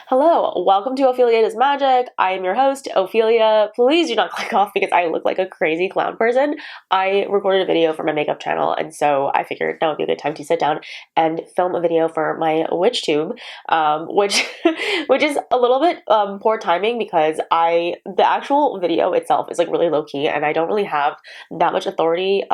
Hello, welcome to Ophelia Does Magic. I am your host, Ophelia. Please do not click off because I look like a crazy clown person. I recorded a video for my makeup channel, and so I figured now would be a good time to sit down and film a video for my witch tube, which which is a little bit poor timing because the actual video itself is like really low key, and I don't really have that much authority.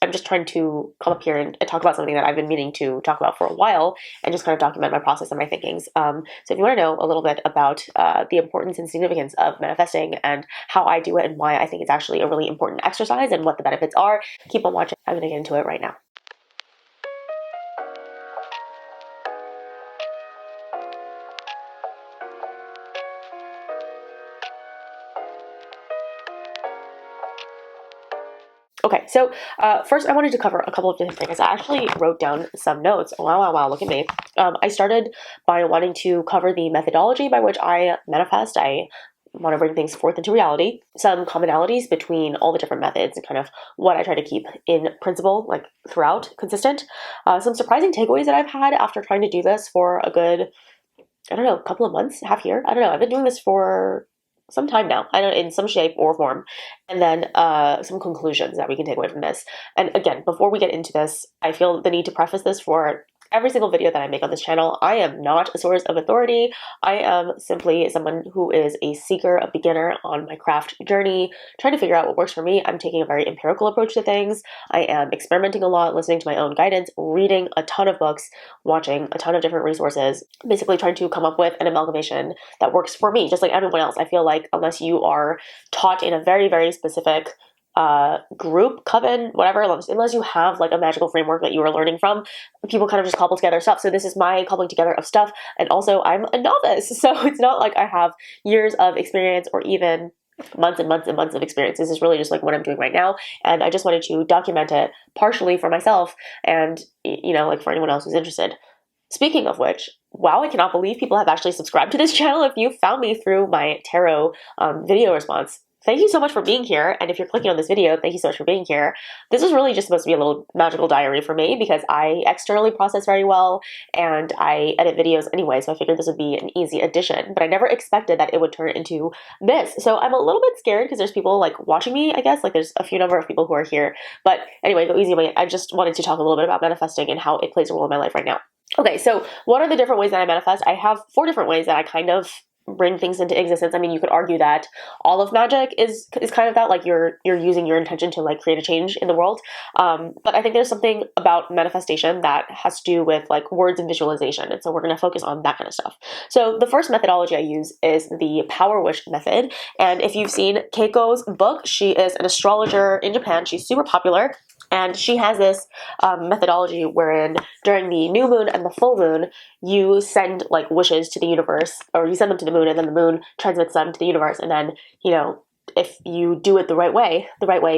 I'm just trying to come up here and talk about something that I've been meaning to talk about for a while and just kind of document my process and my thinkings. So if you want to know a little bit about the importance and significance of manifesting and how I do it and why I think it's actually a really important exercise and what the benefits are, keep on watching. I'm going to get into it right now. Okay, so first I wanted to cover a couple of different things. I actually wrote down some notes. Wow, look at me. I started by wanting to cover the methodology by which I manifest. I want to bring things forth into reality, some commonalities between all the different methods and kind of what I try to keep in principle, like throughout, consistent. Some surprising takeaways that I've had after trying to do this for a good, I don't know, couple of months, half year. I don't know. I've been doing this for some time now, I don't in some shape or form, and then some conclusions that we can take away from this. And again, before we get into this, I feel the need to preface this for every single video that I make on this channel. I am not a source of authority. I am simply someone who is a seeker, a beginner on my craft journey, trying to figure out what works for me. I'm taking a very empirical approach to things. I am experimenting a lot, listening to my own guidance, reading a ton of books, watching a ton of different resources, basically trying to come up with an amalgamation that works for me, just like everyone else. I feel like unless you are taught in a very, very specific group, coven, whatever, unless you have like a magical framework that you are learning from, people kind of just cobble together stuff. So this is my cobbling together of stuff, and also I'm a novice, so it's not like I have years of experience or even months and months and months of experience. This is really just like what I'm doing right now, and I just wanted to document it partially for myself and, you know, like for anyone else who's interested. Speaking of which, wow, I cannot believe people have actually subscribed to this channel. If you found me through my tarot video response, thank you so much for being here. And if you're clicking on this video, thank you so much for being here. This is really just supposed to be a little magical diary for me because I externally process very well and I edit videos anyway, so I figured this would be an easy addition. But I never expected that it would turn into this. So I'm a little bit scared because there's people like watching me, I guess. Like there's a few number of people who are here. But anyway, go easy. I just wanted to talk a little bit about manifesting and how it plays a role in my life right now. Okay, so what are the different ways that I manifest? I have 4 different ways that I kind of bring things into existence. I mean, you could argue that all of magic is kind of that, like you're using your intention to like create a change in the world. But I think there's something about manifestation that has to do with like words and visualization. And so we're going to focus on that kind of stuff. So the first methodology I use is the Power Wish method. And if you've seen Keiko's book, she is an astrologer in Japan. She's super popular. And she has this methodology wherein during the new moon and the full moon, you send like wishes to the universe, or you send them to the moon, and then the moon transmits them to the universe. And then, you know, if you do it the right way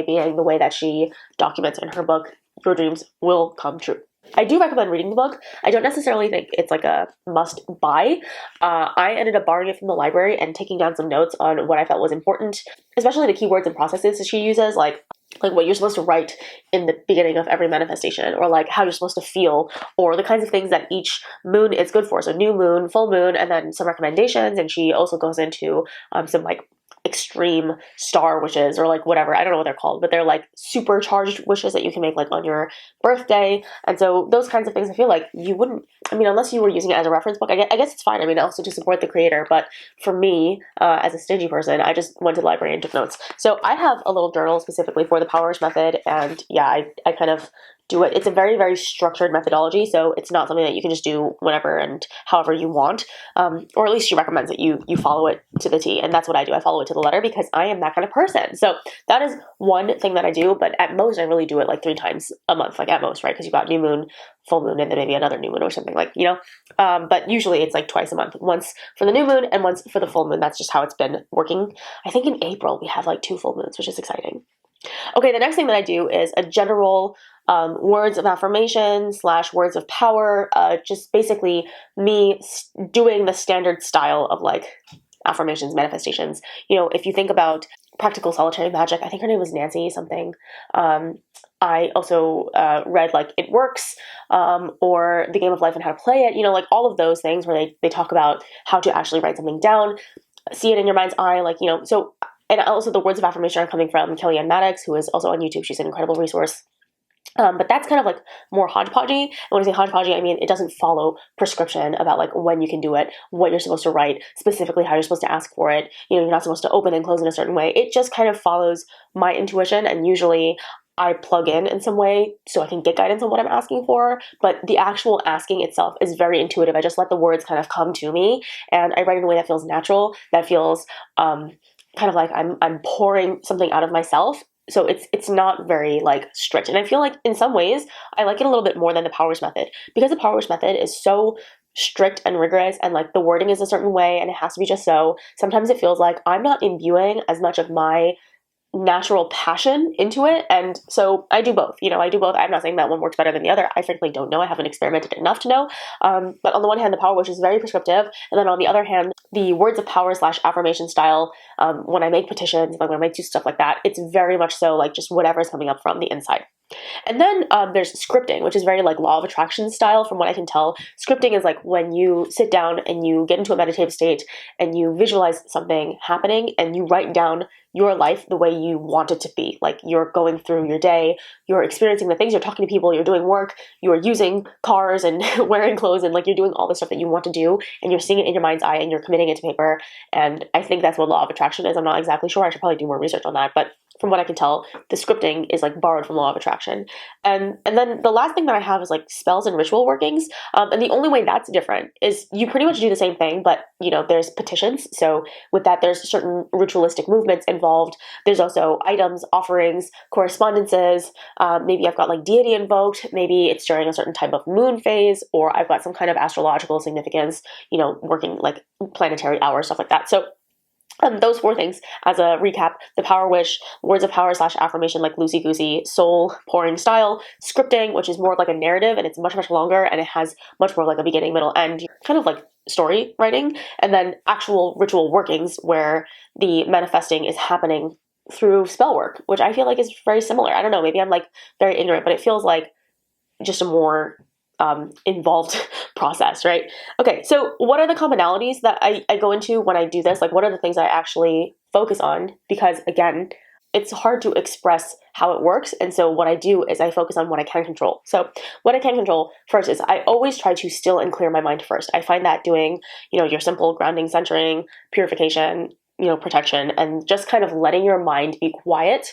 being the way that she documents in her book, your dreams will come true. I do recommend reading the book. I don't necessarily think it's like a must buy. I ended up borrowing it from the library and taking down some notes on what I felt was important, especially the keywords and processes that she uses, like what you're supposed to write in the beginning of every manifestation, or like how you're supposed to feel, or the kinds of things that each moon is good for. So new moon, full moon, and then some recommendations. And she also goes into some like extreme star wishes, or like whatever, I don't know what they're called, but they're like supercharged wishes that you can make like on your birthday. And so those kinds of things, I feel like you wouldn't, I mean, unless you were using it as a reference book, I guess it's fine. I mean, also to support the creator, but for me, as a stingy person, I just went to the library and took notes. So I have a little journal specifically for the Power Wish method, and yeah, I kind of do it. It's a very, very structured methodology, so it's not something that you can just do whenever and however you want, or at least she recommends that you follow it to the T, and that's what I do. I follow it to the letter because I am that kind of person. So that is one thing that I do, but at most I really do it like 3 times a month, like at most, right? Because you got new moon, full moon, and then maybe another new moon or something, like, you know, but usually it's like twice a month, once for the new moon and once for the full moon. That's just how it's been working. I think in April we have like 2 full moons, which is exciting. Okay, the next thing that I do is a general words of affirmation / words of power, just basically me doing the standard style of like affirmations, manifestations. You know, if you think about practical solitary magic, I think her name was Nancy something. I also read like It Works, or The Game of Life and How to Play It, like all of those things where they talk about how to actually write something down, see it in your mind's eye, so, and also the words of affirmation are coming from Kellyanne Maddox, who is also on YouTube. She's an incredible resource. But that's kind of like more hodgepodgey. And when I say hodgepodgey, I mean it doesn't follow prescription about like when you can do it, what you're supposed to write, specifically how you're supposed to ask for it. You're not supposed to open and close in a certain way. It just kind of follows my intuition, and usually I plug in some way so I can get guidance on what I'm asking for. But the actual asking itself is very intuitive. I just let the words kind of come to me, and I write in a way that feels natural, that feels kind of like I'm pouring something out of myself. So it's not very like strict. And I feel like in some ways I like it a little bit more than the Powers method, because the Powers method is so strict and rigorous, and like the wording is a certain way and it has to be just so. Sometimes it feels like I'm not imbuing as much of my natural passion into it. And so I do both. I do both. I'm not saying that one works better than the other. I frankly don't know. I haven't experimented enough to know. But on the one hand, the Power Wish is very prescriptive. And then on the other hand, the Words of Power / affirmation style, when I make petitions, like when I do stuff like that, it's very much so like just whatever's coming up from the inside. And then there's scripting, which is very like law of attraction style from what I can tell. Scripting is like when you sit down and you get into a meditative state and you visualize something happening and you write down your life the way you want it to be. Like you're going through your day, you're experiencing the things, you're talking to people, you're doing work, you're using cars and wearing clothes, and like you're doing all the stuff that you want to do, and you're seeing it in your mind's eye and you're committing it to paper. And I think that's what law of attraction is. I'm not exactly sure. I should probably do more research on that. But from what I can tell, the scripting is like borrowed from law of attraction. And then the last thing that I have is like spells and ritual workings. And the only way that's different is you pretty much do the same thing, but there's petitions. So with that, there's certain ritualistic movements involved. There's also items, offerings, correspondences. Maybe I've got like deity invoked. Maybe it's during a certain type of moon phase, or I've got some kind of astrological significance, working like planetary hours, stuff like that. So those 4 things, as a recap: the Power Wish, Words of Power / affirmation, like loosey-goosey, soul pouring style; scripting, which is more like a narrative and it's much, much longer and it has much more like a beginning, middle, end, kind of like story writing; and then actual ritual workings where the manifesting is happening through spell work, which I feel like is very similar. I don't know, maybe I'm like very ignorant, but it feels like just a more involved process, right? Okay, so what are the commonalities that I go into when I do this? Like, what are the things I actually focus on? Because again, it's hard to express how it works. And so what I do is I focus on what I can control. So what I can control first is I always try to still and clear my mind first. I find that doing, your simple grounding, centering, purification, protection, and just kind of letting your mind be quiet,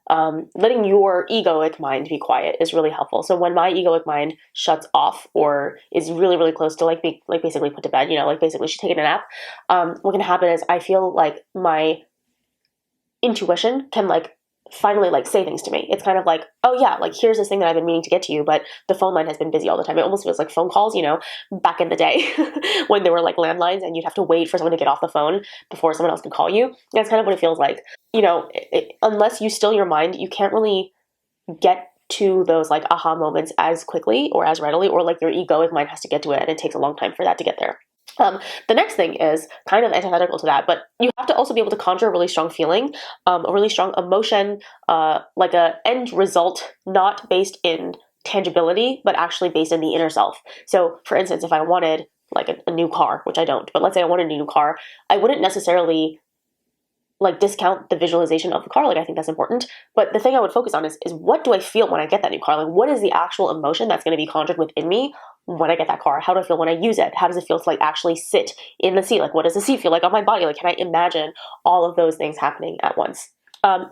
letting your egoic mind be quiet is really helpful. So when my egoic mind shuts off or is really, really close to like basically put to bed, like basically she's taking a nap, what can happen is I feel like my intuition can like finally like say things to me. It's kind of like, oh yeah, like here's this thing that I've been meaning to get to you, but the phone line has been busy all the time. It almost feels like phone calls, back in the day when there were like landlines and you'd have to wait for someone to get off the phone before someone else could call you. That's kind of what it feels like. Unless you still your mind, you can't really get to those like aha moments as quickly or as readily, or like your egoic mind has to get to it and it takes a long time for that to get there. The next thing is kind of antithetical to that, but you have to also be able to conjure a really strong feeling, a really strong emotion, like a end result, not based in tangibility, but actually based in the inner self. So for instance, if I wanted like a new car, which I don't, but let's say I wanted a new car, I wouldn't necessarily like discount the visualization of the car. Like I think that's important. But the thing I would focus on is what do I feel when I get that new car? Like what is the actual emotion that's going to be conjured within me when I get that car? How do I feel when I use it? How does it feel to like actually sit in the seat? Like what does the seat feel like on my body? Like can I imagine all of those things happening at once?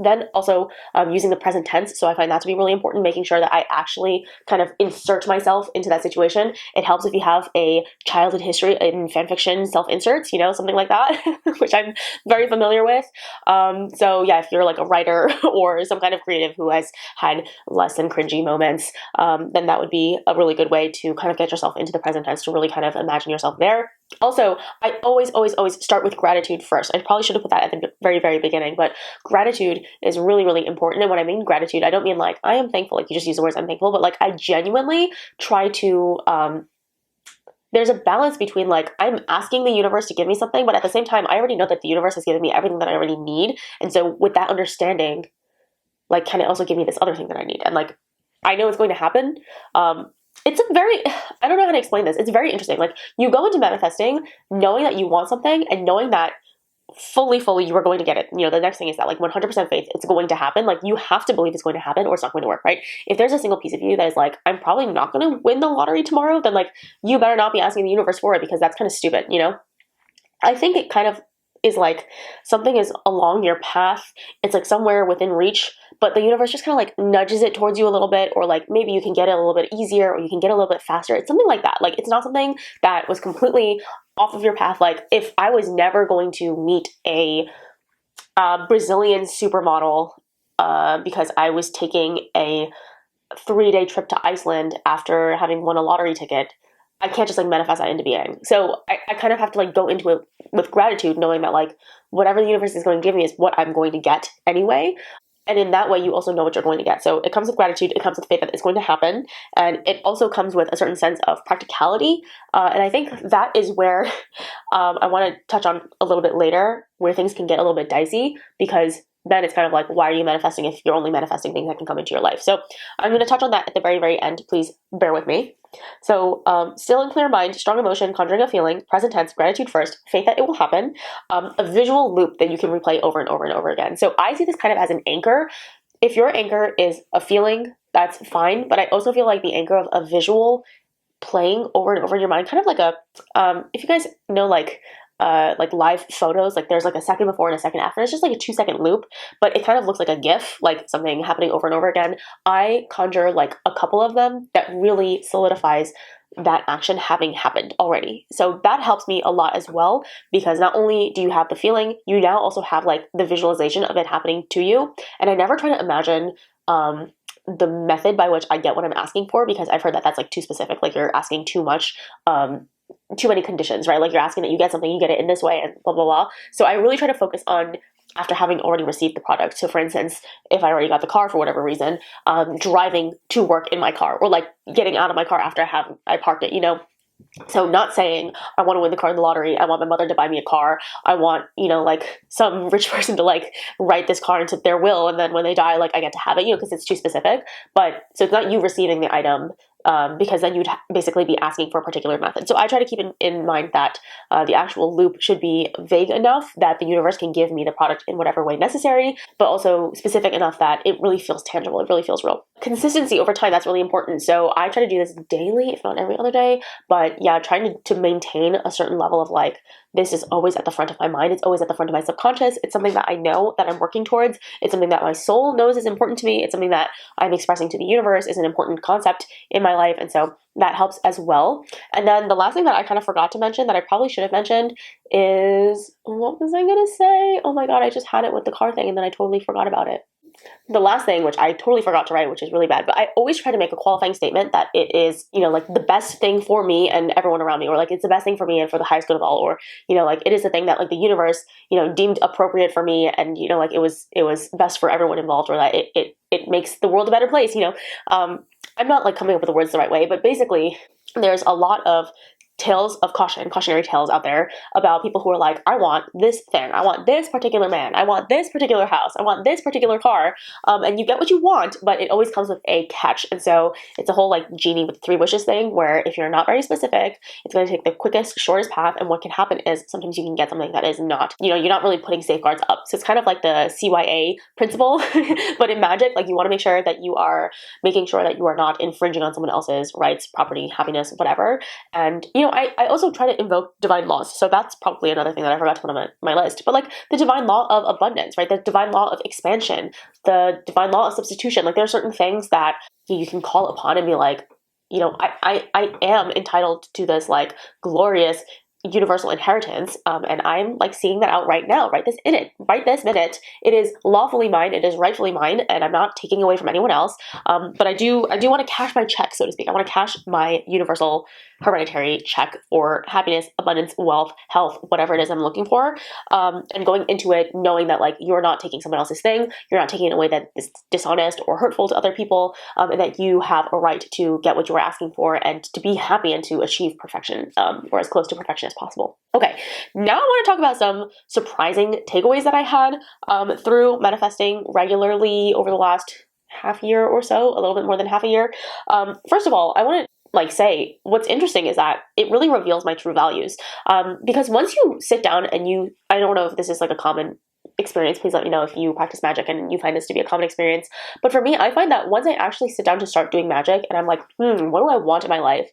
Then also using the present tense. So I find that to be really important, making sure that I actually kind of insert myself into that situation. It helps if you have a childhood history in fanfiction self-inserts, something like that, which I'm very familiar with. So yeah, if you're like a writer or some kind of creative who has had less than cringy moments, then that would be a really good way to kind of get yourself into the present tense, to really kind of imagine yourself there. Also, I always start with gratitude first. I probably should have put that at the very, very beginning, but gratitude is really, really important. And when I mean gratitude, I don't mean like, I am thankful, like you just use the words I'm thankful, but like I genuinely try to, there's a balance between like, I'm asking the universe to give me something, but at the same time, I already know that the universe has given me everything that I already need. And so with that understanding, like, can it also give me this other thing that I need? And like, I know it's going to happen. It's a very, I don't know how to explain this. It's very interesting. Like, you go into manifesting knowing that you want something and knowing that fully you are going to get it. The next thing is that, like, 100% faith it's going to happen. Like, you have to believe it's going to happen or it's not going to work, right? If there's a single piece of you that is like, I'm probably not going to win the lottery tomorrow, then, like, you better not be asking the universe for it, because that's kind of stupid, I think it kind of is like something is along your path. It's like somewhere within reach, but the universe just kind of like nudges it towards you a little bit, or like maybe you can get it a little bit easier, or you can get a little bit faster. It's something like that. Like, it's not something that was completely off of your path. Like, if I was never going to meet a Brazilian supermodel because I was taking a 3-day trip to Iceland after having won a lottery ticket, I can't just like manifest that into being. So I kind of have to like go into it with gratitude, knowing that like whatever the universe is going to give me is what I'm going to get anyway. And in that way, you also know what you're going to get. So it comes with gratitude. It comes with faith that it's going to happen. And it also comes with a certain sense of practicality. And I think that is where I want to touch on a little bit later, where things can get a little bit dicey, because then it's kind of like, why are you manifesting if you're only manifesting things that can come into your life? So I'm going to touch on that at the very, very end. Please bear with me. So still and clear mind, strong emotion, conjuring a feeling, present tense, gratitude first, faith that it will happen, a visual loop that you can replay over and over and over again. So I see this kind of as an anchor. If your anchor is a feeling, that's fine. But I also feel like the anchor of a visual playing over and over in your mind, kind of like a, if you guys know like live photos, like there's like a second before and a second after. It's just like a 2-second loop, but it kind of looks like a GIF, like something happening over and over again. I conjure like a couple of them that really solidifies that action having happened already. So that helps me a lot as well, because not only do you have the feeling, you now also have like the visualization of it happening to you. And I never try to imagine the method by which I get what I'm asking for, because I've heard that that's like too specific, like you're asking too much, too many conditions, right? Like, you're asking that you get something, you get it in this way, and blah, blah, blah. So I really try to focus on after having already received the product. So for instance, if I already got the car for whatever reason, driving to work in my car, or like getting out of my car after I parked it, So not saying I want to win the car in the lottery, I want my mother to buy me a car, I want, like some rich person to like write this car into their will, and then when they die, like I get to have it, because it's too specific. But so it's not you receiving the item, because then you'd basically be asking for a particular method. So I try to keep in mind that the actual loop should be vague enough that the universe can give me the product in whatever way necessary, but also specific enough that it really feels tangible, it really feels real. Consistency over time, that's really important. So I try to do this daily, if not every other day, but yeah, trying to maintain a certain level of like, this is always at the front of my mind. It's always at the front of my subconscious. It's something that I know that I'm working towards. It's something that my soul knows is important to me. It's something that I'm expressing to the universe is an important concept in my life. And so that helps as well. And then the last thing that I kind of forgot to mention that I probably should have mentioned is, what was I going to say? Oh my God, I just had it with the car thing and then I totally forgot about it. The last thing, which I totally forgot to write, which is really bad, but I always try to make a qualifying statement that it is, like the best thing for me and everyone around me, or like it's the best thing for me and for the highest good of all, or, like it is the thing that like the universe, deemed appropriate for me, and, like it was best for everyone involved, or that it makes the world a better place, I'm not like coming up with the words the right way, but basically there's a lot of tales of cautionary tales out there about people who are like, I want this thing, I want this particular man, I want this particular house, I want this particular car, and you get what you want, but it always comes with a catch. And so it's a whole like genie with 3 wishes thing, where if you're not very specific, it's going to take the quickest, shortest path, and what can happen is sometimes you can get something that is not, you're not really putting safeguards up. So it's kind of like the CYA principle, but in magic, like you want to make sure that you are making sure that you are not infringing on someone else's rights, property, happiness, whatever. And I also try to invoke divine laws. So that's probably another thing that I forgot to put on my list. But like the divine law of abundance, right? The divine law of expansion, the divine law of substitution. Like there are certain things that you can call upon and be like, I am entitled to this like glorious universal inheritance, and I'm like seeing that out right now, right this minute. It is lawfully mine, it is rightfully mine, and I'm not taking away from anyone else. But I do want to cash my check, so to speak. I want to cash my universal hereditary check for happiness, abundance, wealth, health, whatever it is I'm looking for, and going into it knowing that like you're not taking someone else's thing, you're not taking it in a way that is dishonest or hurtful to other people, and that you have a right to get what you are asking for and to be happy and to achieve perfection, or as close to perfection as possible. Okay, now I want to talk about some surprising takeaways that I had through manifesting regularly over the last half year or so, a little bit more than half a year. First of all, I want to say what's interesting is that it really reveals my true values. Because once you sit down and I don't know if this is like a common experience, please let me know if you practice magic and you find this to be a common experience. But for me, I find that once I actually sit down to start doing magic and I'm like, what do I want in my life?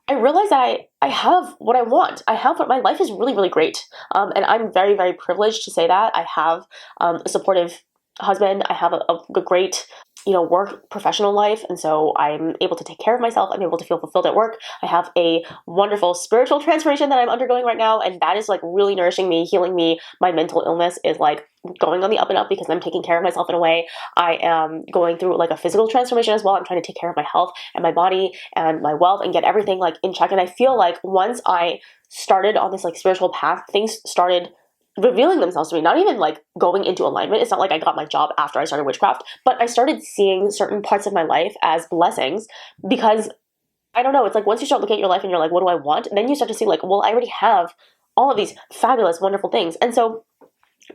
I realize that I have what I want. I have what my life is really, really great. And I'm very, very privileged to say that. I have a supportive husband. I have a great, work professional life. And so I'm able to take care of myself. I'm able to feel fulfilled at work. I have a wonderful spiritual transformation that I'm undergoing right now. And that is like really nourishing me, healing me. My mental illness is like going on the up and up because I'm taking care of myself in a way. I am going through like a physical transformation as well. I'm trying to take care of my health and my body and my wealth and get everything like in check. And I feel like once I started on this like spiritual path, things started revealing themselves to me, not even like going into alignment. It's not like I got my job after I started witchcraft, but I started seeing certain parts of my life as blessings because I don't know, it's like once you start looking at your life and you're like, what do I want? And then you start to see like, well, I already have all of these fabulous, wonderful things. And so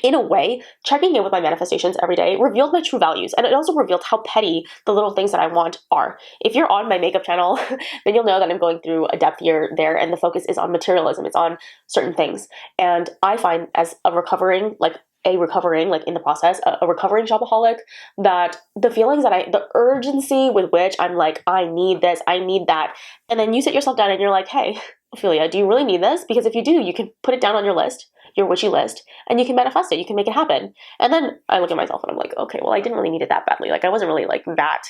in a way, checking in with my manifestations every day revealed my true values. And it also revealed how petty the little things that I want are. If you're on my makeup channel, then you'll know that I'm going through a depth year there, and the focus is on materialism. It's on certain things. And I find as a recovering in the process, a recovering shopaholic, that the feelings that the urgency with which I'm like, I need this, I need that. And then you sit yourself down and you're like, hey, Ophelia, do you really need this? Because if you do, you can put it down on your list, your witchy list, and you can manifest it. You can make it happen. And then I look at myself and I'm like, okay, well, I didn't really need it that badly. Like I wasn't really like that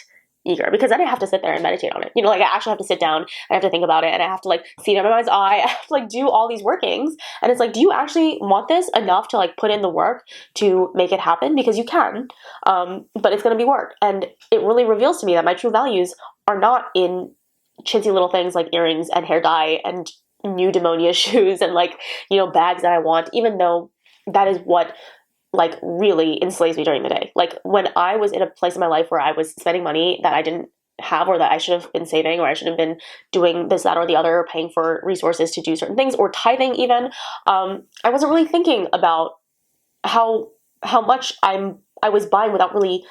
eager, because then I have to sit there and meditate on it. Like I actually have to sit down, I have to think about it, and I have to like see it in my mind's eye. I have to like do all these workings. And it's like, do you actually want this enough to like put in the work to make it happen? Because you can, but it's going to be work. And it really reveals to me that my true values are not in chintzy little things like earrings and hair dye and new demonia shoes and like, bags that I want, even though that is what like really enslaves me during the day. Like when I was in a place in my life where I was spending money that I didn't have, or that I should have been saving, or I should have been doing this, that, or the other, or paying for resources to do certain things, or tithing even, I wasn't really thinking about how much I was buying without really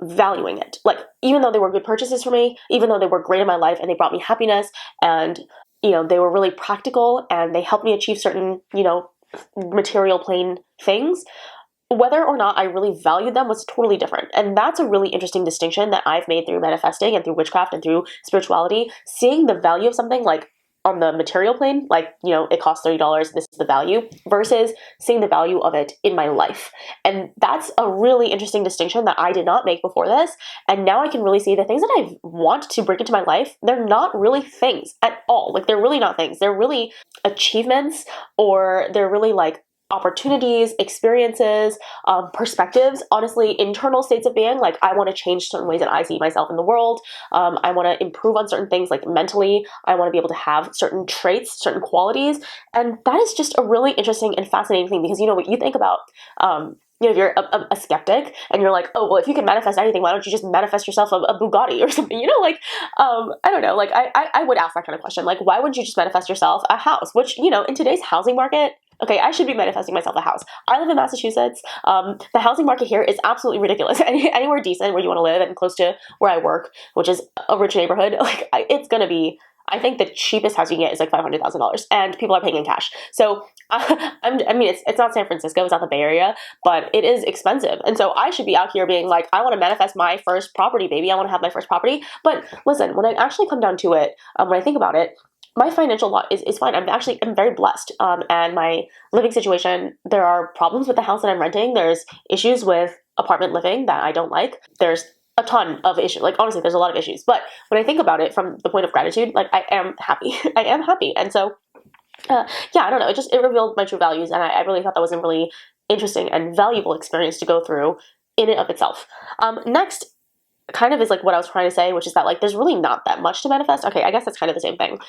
valuing it. Like even though they were good purchases for me, even though they were great in my life and they brought me happiness, and they were really practical and they helped me achieve certain material plane things, whether or not I really valued them was totally different. And that's a really interesting distinction that I've made through manifesting and through witchcraft and through spirituality. Seeing the value of something like on the material plane, like, it costs $30, this is the value, versus seeing the value of it in my life. And that's a really interesting distinction that I did not make before this. And now I can really see the things that I want to bring into my life, they're not really things at all. Like, they're really not things. They're really achievements, or they're really like opportunities, experiences, perspectives, honestly, internal states of being. Like I want to change certain ways that I see myself in the world. I want to improve on certain things, like mentally. I want to be able to have certain traits, certain qualities. And that is just a really interesting and fascinating thing, because what you think about, if you're a skeptic and you're like, oh, well, if you can manifest anything, why don't you just manifest yourself a Bugatti or something? I don't know. Like I would ask that kind of question. Like, why wouldn't you just manifest yourself a house? Which, in today's housing market, okay, I should be manifesting myself a house. I live in Massachusetts. The housing market here is absolutely ridiculous. Anywhere decent where you want to live and close to where I work, which is a rich neighborhood, like it's going to be, I think the cheapest house you can get is like $500,000, and people are paying in cash. So it's not San Francisco, it's not the Bay Area, but it is expensive. And so I should be out here being like, I want to manifest my first property, baby. I want to have my first property. But listen, when I actually come down to it, when I think about it, my financial lot is fine. I'm very blessed. And my living situation, there are problems with the house that I'm renting. There's issues with apartment living that I don't like. There's a ton of issues. Like, honestly, there's a lot of issues. But when I think about it from the point of gratitude, like, I am happy. I am happy. And so, I don't know. It revealed my true values. And I really thought that was a really interesting and valuable experience to go through in and of itself. Next, kind of is like what I was trying to say, which is that like there's really not that much to manifest. Okay, I guess that's kind of the same thing.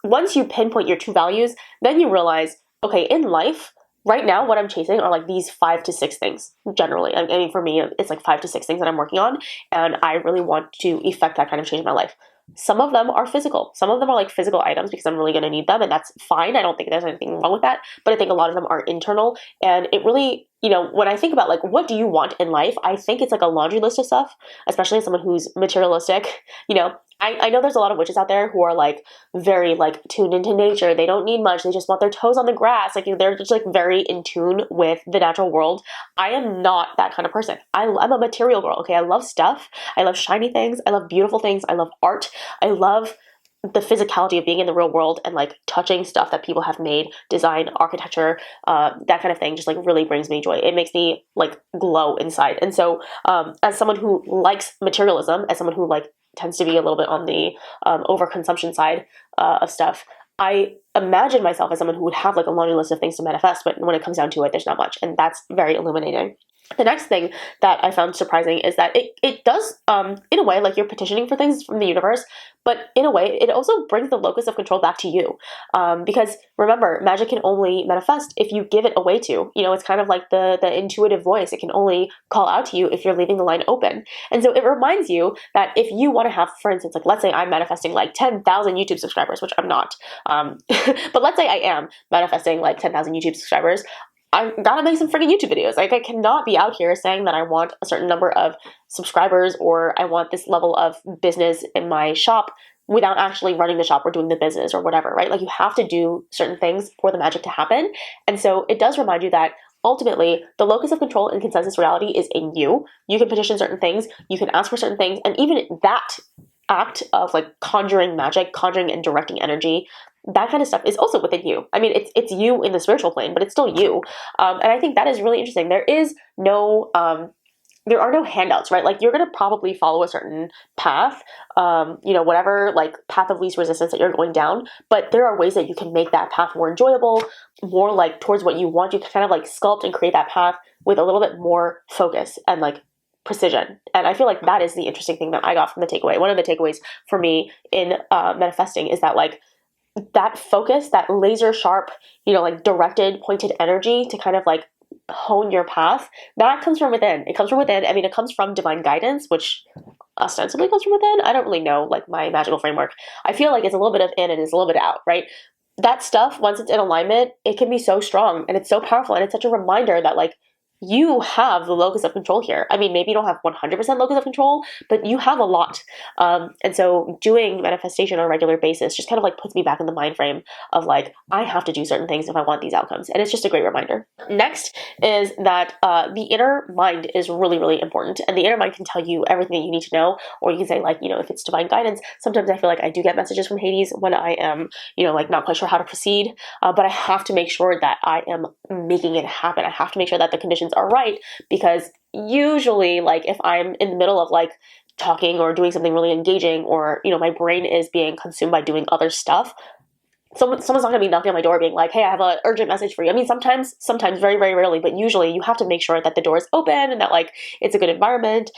Once you pinpoint your true values, then you realize, okay, in life, right now, what I'm chasing are like these 5 to 6 things generally. I mean, for me, it's like 5 to 6 things that I'm working on, and I really want to effect that kind of change in my life. Some of them are physical. Some of them are like physical items because I'm really going to need them, and that's fine. I don't think there's anything wrong with that, but I think a lot of them are internal, and it really you know, when I think about like, what do you want in life? I think it's like a laundry list of stuff, especially as someone who's materialistic. You know, I know there's a lot of witches out there who are like very like tuned into nature. They don't need much. They just want their toes on the grass. Like they're just like very in tune with the natural world. I am not that kind of person. I'm a material girl. Okay. I love stuff. I love shiny things. I love beautiful things. I love art. I love the physicality of being in the real world and like touching stuff that people have made, design, architecture, that kind of thing just like really brings me joy. It makes me like glow inside. And so as someone who likes materialism, as someone who like tends to be a little bit on the overconsumption side of stuff, I imagine myself as someone who would have like a laundry list of things to manifest, but when it comes down to it, there's not much. And that's very illuminating. The next thing that I found surprising is that it does, in a way, like you're petitioning for things from the universe, but in a way, it also brings the locus of control back to you. Because remember, magic can only manifest if you give it away to. You know, it's kind of like the intuitive voice. It can only call out to you if you're leaving the line open. And so it reminds you that if you want to have, for instance, like let's say I'm manifesting like 10,000 YouTube subscribers, which I'm not, but let's say I am manifesting like 10,000 YouTube subscribers. I gotta make some freaking YouTube videos. Like I cannot be out here saying that I want a certain number of subscribers or I want this level of business in my shop without actually running the shop or doing the business or whatever, right? Like you have to do certain things for the magic to happen. And so it does remind you that ultimately the locus of control in consensus reality is in you. You can petition certain things, you can ask for certain things, and even that act of like conjuring magic, conjuring and directing energy, that kind of stuff is also within you. I mean, it's you in the spiritual plane, but it's still you. And I think that is really interesting. There are no handouts, right? Like you're going to probably follow a certain path, you know, whatever like path of least resistance that you're going down. But there are ways that you can make that path more enjoyable, more like towards what you want. You can kind of like sculpt and create that path with a little bit more focus and like precision. And I feel like that is the interesting thing that I got from the takeaway. One of the takeaways for me in manifesting is that like that focus, that laser sharp, you know, like directed, pointed energy to kind of like hone your path, that comes from within. It comes from within. I mean, it comes from divine guidance, which ostensibly comes from within. I don't really know like my magical framework. I feel like it's a little bit of in and it's a little bit out, right? That stuff, once it's in alignment, it can be so strong and it's so powerful. And it's such a reminder that like you have the locus of control here. I mean, maybe you don't have 100% locus of control, but you have a lot. And so doing manifestation on a regular basis just kind of like puts me back in the mind frame of like, I have to do certain things if I want these outcomes. And it's just a great reminder. Next is that the inner mind is really, really important. And the inner mind can tell you everything that you need to know. Or you can say like, you know, if it's divine guidance, sometimes I feel like I do get messages from Hades when I am, you know, like not quite sure how to proceed. But I have to make sure that I am making it happen. I have to make sure that the conditions are right, because usually like if I'm in the middle of like talking or doing something really engaging, or you know my brain is being consumed by doing other stuff, someone's not going to be knocking on my door being like, hey, I have an urgent message for you. I mean, sometimes very, very rarely, but usually you have to make sure that the door is open and that like it's a good environment.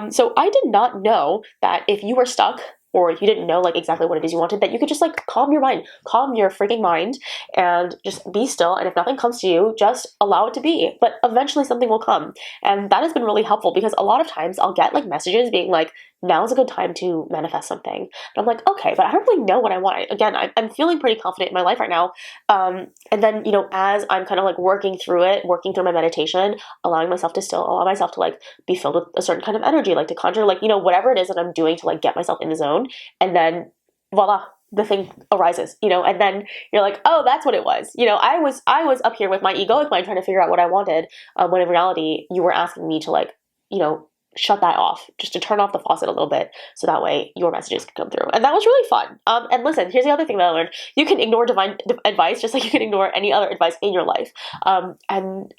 So I did not know that if you were stuck or if you didn't know like exactly what it is you wanted, that you could just like calm your mind, calm your freaking mind and just be still. And if nothing comes to you, just allow it to be. But eventually something will come. And that has been really helpful because a lot of times I'll get like messages being like, now's a good time to manifest something. And I'm like, okay, but I don't really know what I want. Again, I'm feeling pretty confident in my life right now. And then, you know, as I'm kind of like working through my meditation, allowing myself to still allow myself to like be filled with a certain kind of energy, like to conjure, like, you know, whatever it is that I'm doing to like get myself in the zone. And then voila, the thing arises, you know, and then you're like, oh, that's what it was. You know, I was up here with my egoic mind trying to figure out what I wanted, when in reality you were asking me to like, you know, shut that off, just to turn off the faucet a little bit so that way your messages can come through. And that was really fun. And listen, here's the other thing that I learned. You can ignore divine advice just like you can ignore any other advice in your life. And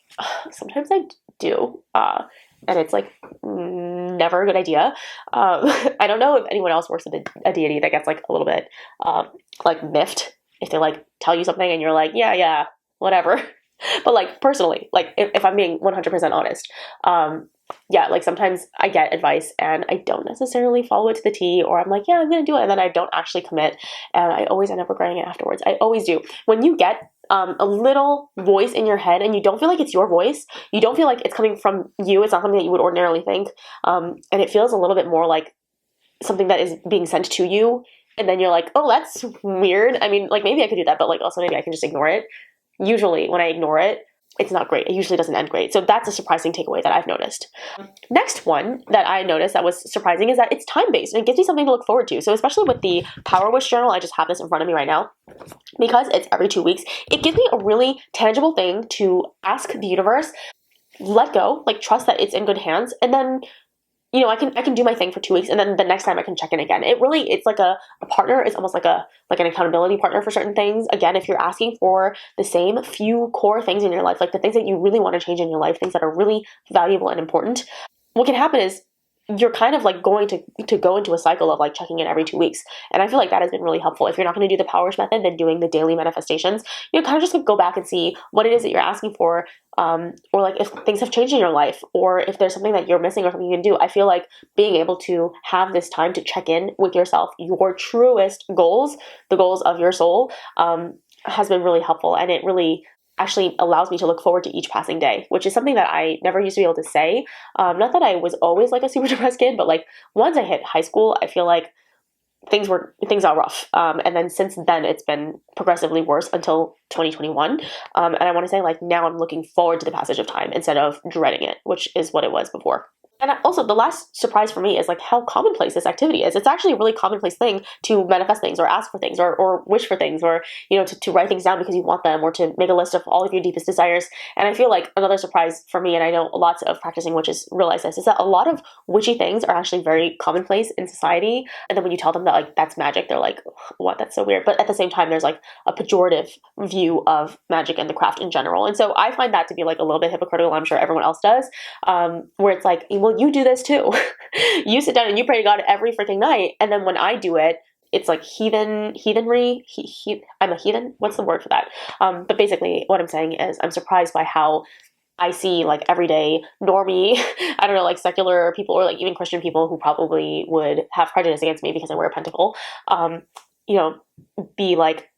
sometimes I do. And it's like never a good idea. I don't know if anyone else works with a deity that gets like a little bit like miffed if they like tell you something and you're like, yeah, whatever. But like personally, like if I'm being 100% honest, yeah, like sometimes I get advice and I don't necessarily follow it to the T, or I'm like, yeah, I'm going to do it. And then I don't actually commit. And I always end up regretting it afterwards. I always do. When you get a little voice in your head and you don't feel like it's your voice, you don't feel like it's coming from you, it's not something that you would ordinarily think. And it feels a little bit more like something that is being sent to you. And then you're like, oh, that's weird. I mean, like maybe I could do that, but like also maybe I can just ignore it. Usually when I ignore it, it's not great. It usually doesn't end great. So that's a surprising takeaway that I've noticed. Next one that I noticed that was surprising is that it's time-based and it gives me something to look forward to. So especially with the Power Wish Journal, I just have this in front of me right now. Because it's every 2 weeks, it gives me a really tangible thing to ask the universe, let go, like trust that it's in good hands, and then I can do my thing for 2 weeks, and then the next time I can check in again. It's like a partner. It's almost like an accountability partner for certain things. Again, if you're asking for the same few core things in your life, like the things that you really want to change in your life, things that are really valuable and important, what can happen is you're kind of like going to go into a cycle of like checking in every 2 weeks. And I feel like that has been really helpful. If you're not going to do the powers method, then doing the daily manifestations, kind of just go back and see what it is that you're asking for, or like if things have changed in your life, or if there's something that you're missing or something you can do. I feel like being able to have this time to check in with yourself, your truest goals, the goals of your soul, has been really helpful. And it really actually allows me to look forward to each passing day, which is something that I never used to be able to say. Not that I was always like a super depressed kid, but like once I hit high school, I feel like things are rough. And then since then, it's been progressively worse until 2021. And I want to say like now I'm looking forward to the passage of time instead of dreading it, which is what it was before. And also, the last surprise for me is like how commonplace this activity is. It's actually a really commonplace thing to manifest things or ask for things or wish for things or, to write things down because you want them or to make a list of all of your deepest desires. And I feel like another surprise for me, and I know lots of practicing witches realize this, is that a lot of witchy things are actually very commonplace in society. And then when you tell them that like that's magic, they're like, what? That's so weird. But at the same time, there's like a pejorative view of magic and the craft in general. And so I find that to be like a little bit hypocritical. I'm sure everyone else does, where it's like, well, you do this too. You sit down and you pray to God every freaking night, and then when I do it, it's like heathenry. I'm a heathen. What's the word for that? But basically, what I'm saying is, I'm surprised by how I see like everyday normie, I don't know, like secular people or like even Christian people who probably would have prejudice against me because I wear a pentacle, be like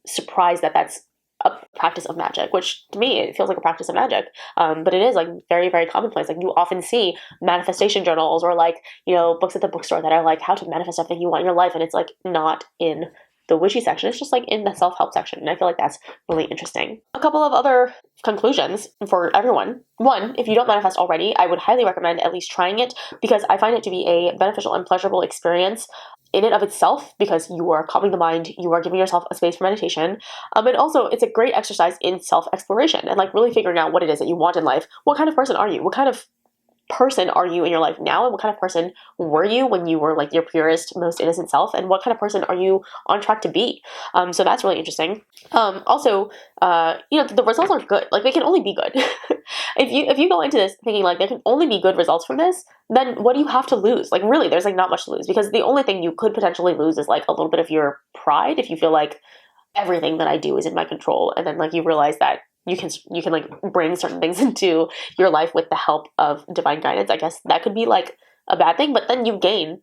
surprised that that's a practice of magic, which to me, it feels like a practice of magic. But it is like very, very commonplace. Like you often see manifestation journals or like, books at the bookstore that are like how to manifest everything you want in your life. And it's like not in the witchy section. It's just like in the self-help section. And I feel like that's really interesting. A couple of other conclusions for everyone. One, if you don't manifest already, I would highly recommend at least trying it because I find it to be a beneficial and pleasurable experience in and of itself, because you are calming the mind, you are giving yourself a space for meditation. And also it's a great exercise in self-exploration and like really figuring out what it is that you want in life. What kind of person are you? What kind of person are you in your life now? And what kind of person were you when you were like your purest, most innocent self? And what kind of person are you on track to be? So that's really interesting. Also, the results are good. Like they can only be good. If you go into this thinking like there can only be good results from this, then what do you have to lose? Like really, there's like not much to lose, because the only thing you could potentially lose is like a little bit of your pride if you feel like everything that I do is in my control, and then like you realize that you can like bring certain things into your life with the help of divine guidance. I guess that could be like a bad thing, but then you gain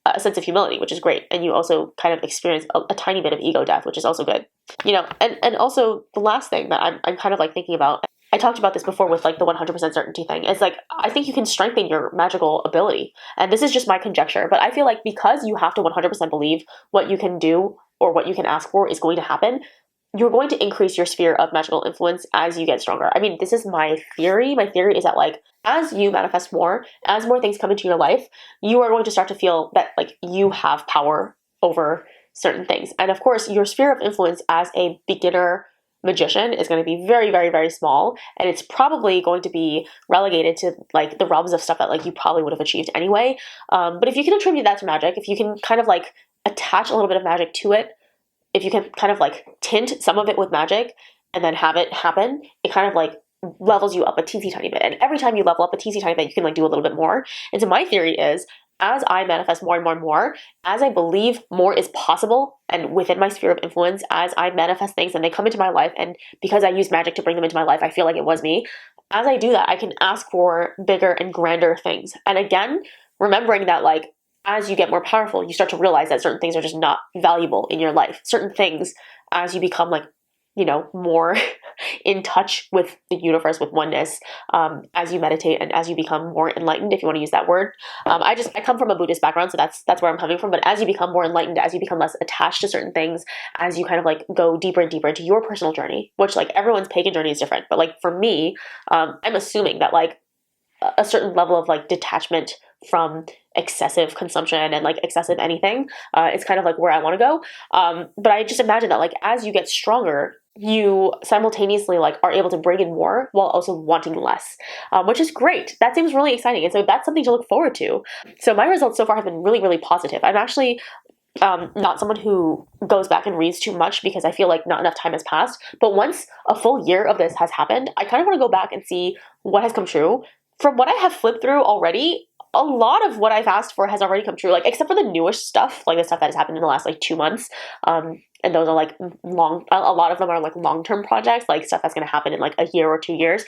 a sense of humility, which is great, and you also kind of experience a tiny bit of ego death, which is also good. And also the last thing that I'm kind of like thinking about, I talked about this before with like the 100% certainty thing, is like I think you can strengthen your magical ability, and this is just my conjecture, but I feel like because you have to 100% believe what you can do or what you can ask for is going to happen, you're going to increase your sphere of magical influence as you get stronger. I mean, this is my theory. My theory is that like as you manifest more, as more things come into your life, you are going to start to feel that like you have power over certain things. And of course, your sphere of influence as a beginner magician is going to be very, very, very small, and it's probably going to be relegated to like the realms of stuff that like you probably would have achieved anyway. But if you can attribute that to magic, if you can kind of like attach a little bit of magic to it, if you can kind of like tint some of it with magic and then have it happen, it kind of like levels you up a teensy tiny bit. And every time you level up a teensy tiny bit, you can like do a little bit more. And so my theory is, as I manifest more and more and more, as I believe more is possible and within my sphere of influence, as I manifest things and they come into my life, and because I use magic to bring them into my life, I feel like it was me. As I do that, I can ask for bigger and grander things. And again, remembering that like, as you get more powerful, you start to realize that certain things are just not valuable in your life. Certain things, as you become like, more in touch with the universe, with oneness, as you meditate and as you become more enlightened, if you want to use that word. I come from a Buddhist background, so that's where I'm coming from. But as you become more enlightened, as you become less attached to certain things, as you kind of like go deeper and deeper into your personal journey, which like everyone's pagan journey is different, but like for me, I'm assuming that like a certain level of like detachment from excessive consumption and like excessive anything is kind of like where I want to go. But I just imagine that like as you get stronger, you simultaneously like are able to bring in more while also wanting less, which is great. That seems really exciting, and so that's something to look forward to. So my results so far have been really, really positive. I'm actually not someone who goes back and reads too much because I feel like not enough time has passed. But once a full year of this has happened, I kind of want to go back and see what has come true. From what I have flipped through already, a lot of what I've asked for has already come true, like except for the newish stuff, like the stuff that has happened in the last like 2 months. And those are like a lot of them are like long-term projects, like stuff that's going to happen in like a year or 2 years.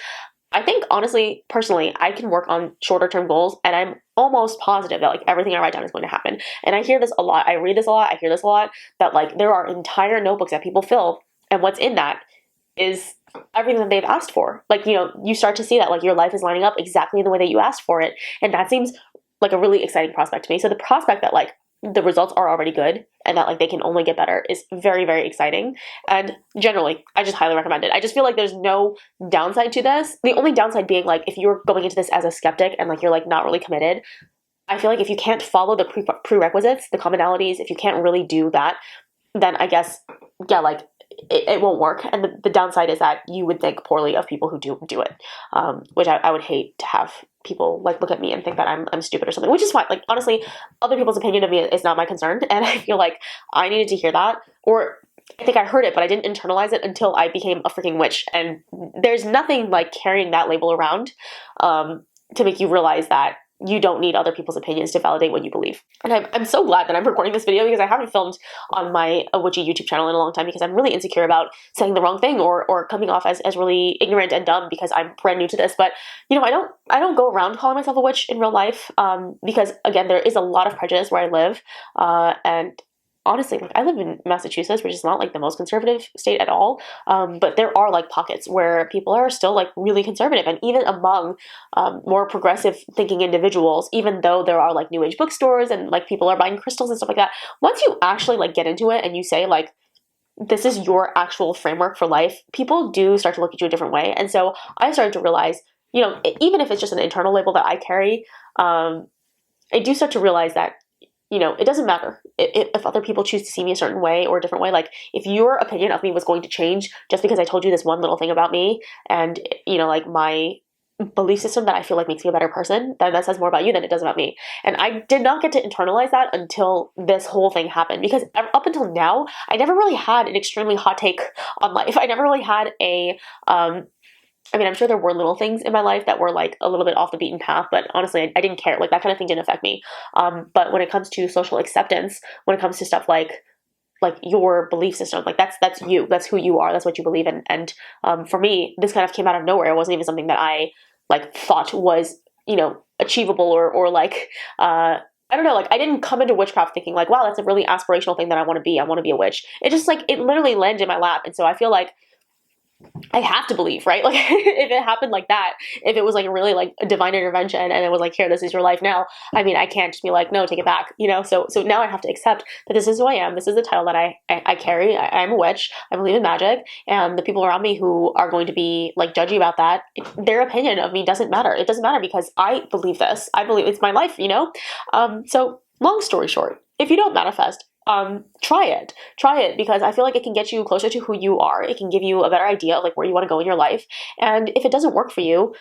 I think honestly, personally, I can work on shorter term goals, and I'm almost positive that like everything I write down is going to happen. And I hear this a lot. I read this a lot. I hear this a lot, that like there are entire notebooks that people fill, and what's in that is everything that they've asked for. Like, you know, you start to see that like your life is lining up exactly the way that you asked for it. And that seems like a really exciting prospect to me. So the prospect that like the results are already good and that like they can only get better is very, very exciting. And generally, I just highly recommend it. I just feel like there's no downside to this. The only downside being like if you're going into this as a skeptic and like you're like not really committed, I feel like if you can't follow the prerequisites, the commonalities, if you can't really do that, then I guess, yeah, like it won't work. And the downside is that you would think poorly of people who do it, which I would hate to have people like look at me and think that I'm stupid or something, which is fine. Like honestly, other people's opinion of me is not my concern, and I feel like I needed to hear that, or I think I heard it, but I didn't internalize it until I became a freaking witch. And there's nothing like carrying that label around to make you realize that you don't need other people's opinions to validate what you believe. And I'm so glad that I'm recording this video because I haven't filmed on my witchy YouTube channel in a long time because I'm really insecure about saying the wrong thing or coming off as really ignorant and dumb because I'm brand new to this. But, you know, I don't go around calling myself a witch in real life because, again, there is a lot of prejudice where I live. And honestly, like I live in Massachusetts, which is not like the most conservative state at all. But there are like pockets where people are still like really conservative, and even among more progressive thinking individuals, even though there are like new age bookstores and like people are buying crystals and stuff like that, once you actually like get into it and you say like, this is your actual framework for life, people do start to look at you a different way. And so I started to realize, you know, even if it's just an internal label that I carry, I do start to realize that, you know, it doesn't matter if other people choose to see me a certain way or a different way. Like if your opinion of me was going to change just because I told you this one little thing about me and, you know, like my belief system that I feel like makes me a better person, then that says more about you than it does about me. And I did not get to internalize that until this whole thing happened, because up until now, I never really had an extremely hot take on life. I never really had a, I mean, I'm sure there were little things in my life that were like a little bit off the beaten path, but honestly, I didn't care. Like that kind of thing didn't affect me. But when it comes to social acceptance, when it comes to stuff like your belief system, like that's you, that's who you are, that's what you believe in. And for me, this kind of came out of nowhere. It wasn't even something that I like thought was, you know, achievable or like, I don't know, like I didn't come into witchcraft thinking like, wow, that's a really aspirational thing that I want to be. I want to be a witch. It just like, it literally landed in my lap. And so I feel like I have to believe, right? Like if it happened like that, if it was like really like a divine intervention and it was like, here, this is your life now. I mean, I can't just be like, no, take it back, you know? So now I have to accept that this is who I am. This is the title that I carry. I'm a witch. I believe in magic. And the people around me who are going to be like judgy about that, their opinion of me doesn't matter. It doesn't matter because I believe this. I believe it's my life, you know? So long story short, if you don't manifest, try it because I feel like it can get you closer to who you are. It can give you a better idea of like where you want to go in your life. And if it doesn't work for you,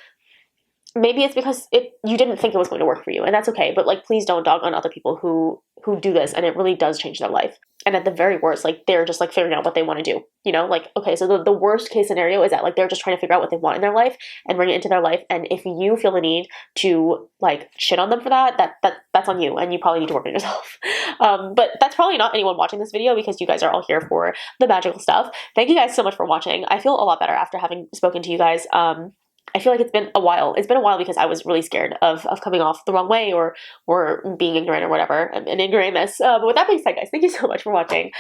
maybe it's because you didn't think it was going to work for you, and that's okay. But like, please don't dog on other people who do this, and it really does change their life. And at the very worst, like they're just like figuring out what they want to do, you know, like, okay, so the worst case scenario is that like they're just trying to figure out what they want in their life and bring it into their life. And if you feel the need to like shit on them for that's on you, and you probably need to work on yourself. But that's probably not anyone watching this video because you guys are all here for the magical stuff. Thank you guys so much for watching. I feel a lot better after having spoken to you guys. I feel like it's been a while. It's been a while because I was really scared of coming off the wrong way or being ignorant or whatever, and ignoramus. But with that being said, guys, thank you so much for watching.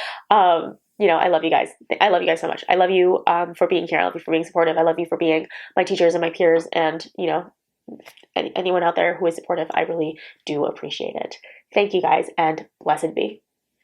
I love you guys. I love you guys so much. I love you for being here. I love you for being supportive. I love you for being my teachers and my peers, and anyone out there who is supportive. I really do appreciate it. Thank you guys, and blessed be.